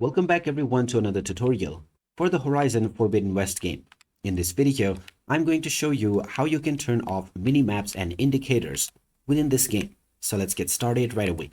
Welcome back everyone to another tutorial for the Horizon Forbidden West game. In this video, I'm going to show you how you can turn off mini-maps and indicators within this game. So let's get started right away.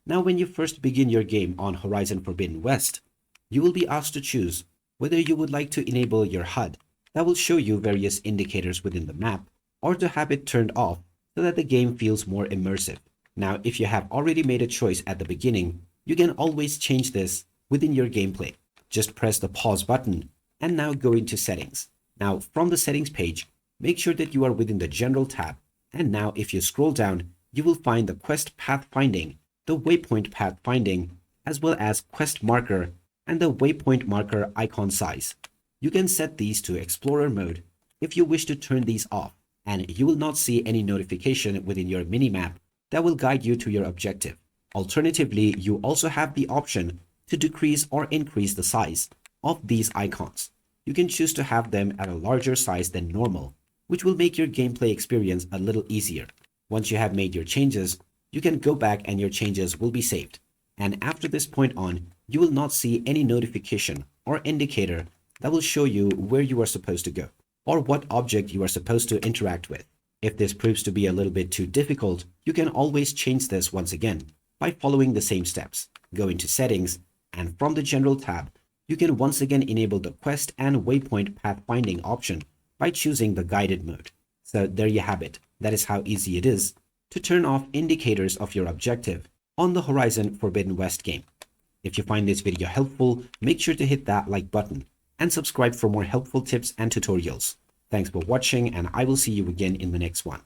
Now when you first begin your game on Horizon Forbidden West, you will be asked to choose whether you would like to enable your HUD that will show you various indicators within the map, or to have it turned off so that the game feels more immersive. Now if you have already made a choice at the beginning, you can always change this within your gameplay. Just press the pause button and now go into settings. Now from the settings page, make sure that you are within the general tab, and now if you scroll down, you will find the quest pathfinding, the waypoint pathfinding, as well as quest marker and the waypoint marker icon size. You can set these to explorer mode if you wish to turn these off, and you will not see any notification within your minimap that will guide you to your objective. Alternatively, you also have the option to decrease or increase the size of these icons. You can choose to have them at a larger size than normal, which will make your gameplay experience a little easier. Once you have made your changes, you can go back and your changes will be saved. And after this point on, you will not see any notification or indicator that will show you where you are supposed to go or what object you are supposed to interact with. If this proves to be a little bit too difficult, you can always change this once again by following the same steps. Go into settings, and from the general tab, you can once again enable the quest and waypoint pathfinding option by choosing the guided mode. So there you have it. That is how easy it is to turn off indicators of your objective on the Horizon Forbidden West game. If you find this video helpful, make sure to hit that like button and subscribe for more helpful tips and tutorials. Thanks for watching, and I will see you again in the next one.